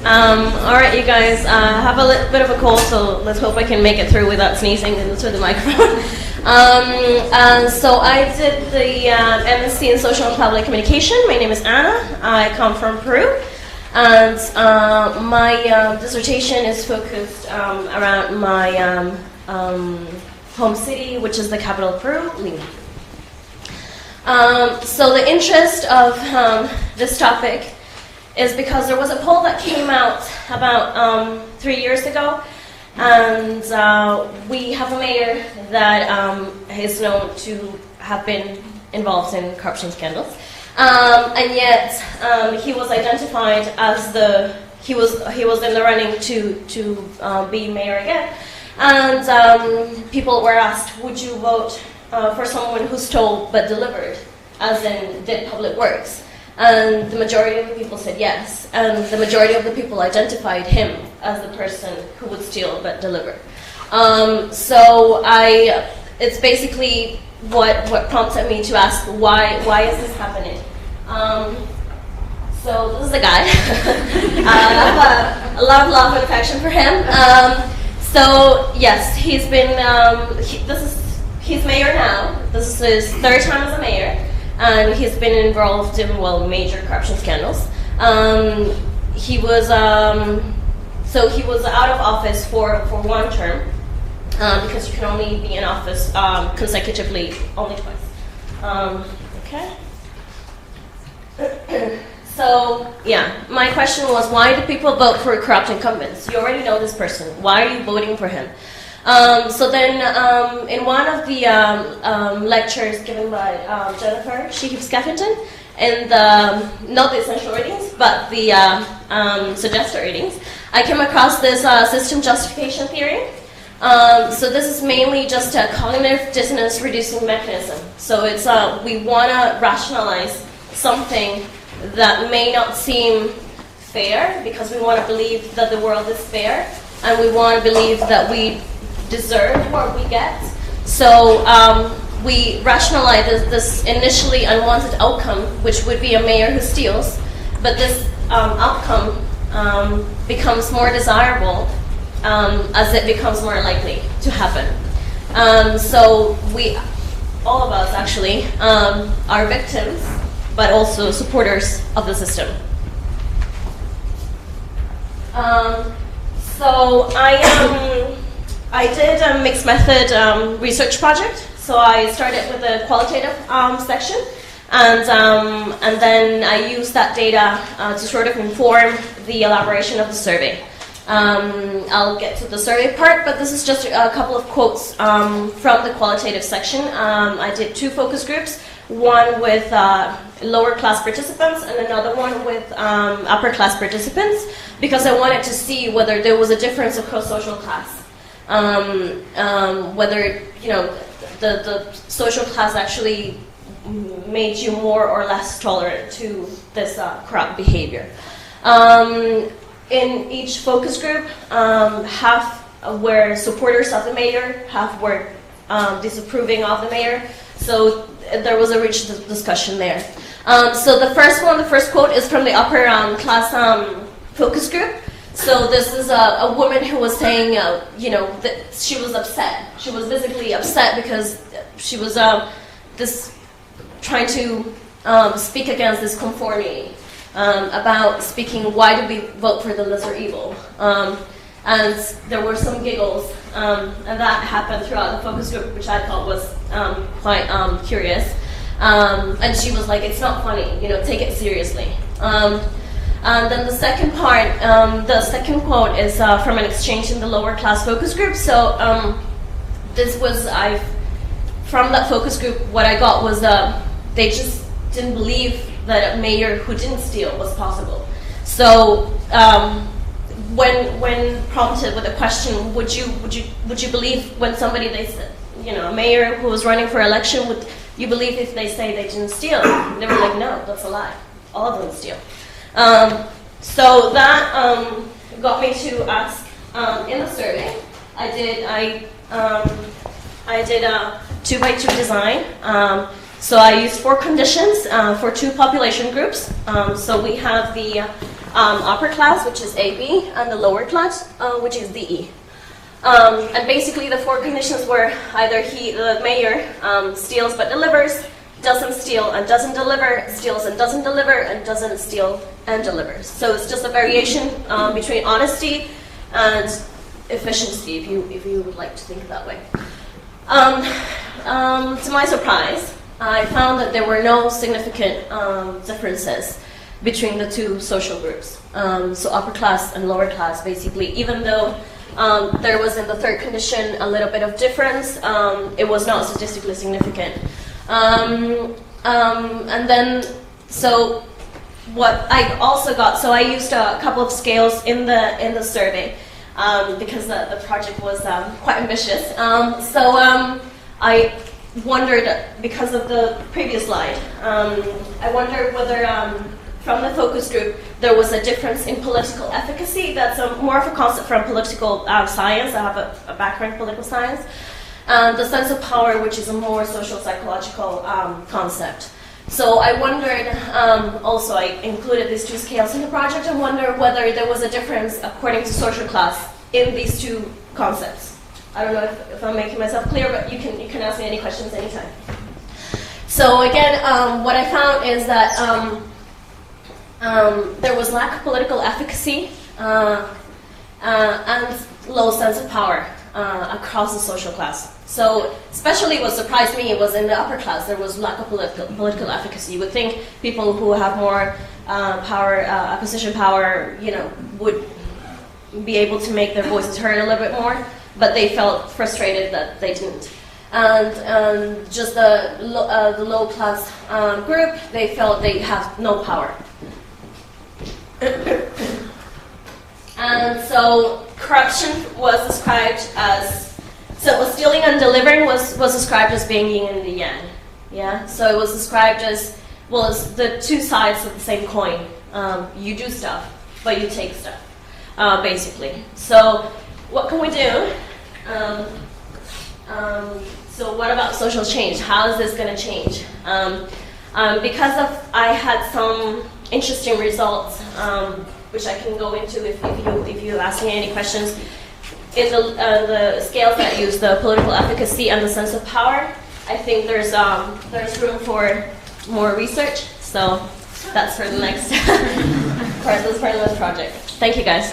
All right, you guys, I have a little bit of a cold, so let's hope I can make it through without sneezing into the microphone. So I did the MSc in Social and Public Communication. My name is Anna. I come from Peru. And my dissertation is focused around my home city, which is the capital of Peru, Lima. So the interest of this topic is because there was a poll that came out about 3 years ago, and we have a mayor that is known to have been involved in corruption scandals, and yet he was identified as he was in the running to be mayor again, and people were asked, would you vote for someone who stole but delivered, as in did public works? And the majority of the people said yes, and the majority of the people identified him as the person who would steal but deliver. It's basically what prompted me to ask why is this happening. So this is the guy. I have a lot of love and affection for him. So yes, he's been he's mayor now. This is his third time as a mayor. And he's been involved in major corruption scandals. He was out of office for one term because you can only be in office consecutively only twice. Okay. So yeah, my question was, why do people vote for corrupt incumbents? You already know this person. Why are you voting for him? So then, in one of the lectures given by Jennifer, she keeps Skeffington, in not the essential readings, but the suggested readings, I came across this system justification theory. So this is mainly just a cognitive dissonance reducing mechanism. So it's we want to rationalize something that may not seem fair, because we want to believe that the world is fair, and we want to believe that we deserve what we get. So we rationalize this initially unwanted outcome, which would be a mayor who steals, but this outcome becomes more desirable as it becomes more likely to happen. So all of us actually, are victims, but also supporters of the system. So I did a mixed method research project. So I started with a qualitative section, and then I used that data to sort of inform the elaboration of the survey. I'll get to the survey part, but this is just a couple of quotes from the qualitative section. I did 2 focus groups, one with lower class participants and another one with upper class participants, because I wanted to see whether there was a difference across social class. Whether the social class actually made you more or less tolerant to this corrupt behavior. In each focus group, half were supporters of the mayor, half were disapproving of the mayor. So there was a rich discussion there. So the first quote is from the upper class focus group. So this is a woman who was saying, that she was upset. She was visibly upset because she was trying to speak against this conformity, about speaking, why do we vote for the lesser evil? And there were some giggles, and that happened throughout the focus group, which I thought was quite curious. And she was like, it's not funny, take it seriously. And then the second part, the second quote is from an exchange in the lower class focus group. So this was, from that focus group, what I got was they just didn't believe that a mayor who didn't steal was possible. So when prompted with a question, would you believe when somebody, they said, a mayor who was running for election, would you believe if they say they didn't steal? And they were like, no, that's a lie. All of them steal. So that got me to ask in the survey. I did a 2x2 design. So I used 4 conditions for 2 population groups. So we have the upper class, which is AB, and the lower class, which is DE. And basically the 4 conditions were either the mayor, steals but delivers, doesn't steal and doesn't deliver, steals and doesn't deliver, and doesn't steal and delivers. So it's just a variation between honesty and efficiency, if you would like to think that way. To my surprise, I found that there were no significant differences between the 2 social groups. So upper class and lower class, basically, even though there was in the 3rd condition a little bit of difference, it was not statistically significant. And then, so what I also got, so I used a couple of scales in the survey because the project was quite ambitious. I wondered, because of the previous slide, I wondered whether from the focus group there was a difference in political efficacy. That's more of a concept from political science. I have a background in political science. The sense of power, which is a more social psychological concept. So I wondered, also I included these 2 scales in the project, and wondered whether there was a difference according to social class in these 2 concepts. I don't know if I'm making myself clear, but you can ask me any questions anytime. So again, what I found is that there was lack of political efficacy and low sense of power across the social class. So especially what surprised me was in the upper class, there was lack of political efficacy. You would think people who have more power, acquisition power, would be able to make their voices heard a little bit more, but they felt frustrated that they didn't. And just the low class group, they felt they have no power. And so corruption was described as, so stealing and delivering was described as being yin and the yang. Yeah, so it was described as, well, it's the 2 sides of the same coin. You do stuff, but you take stuff, basically. So what can we do? So what about social change? How is this going to change? Because I had some interesting results, which I can go into if you ask me any questions. In the scales that use the political efficacy and the sense of power, I think there's room for more research. So that's for the next part of this project. Thank you, guys.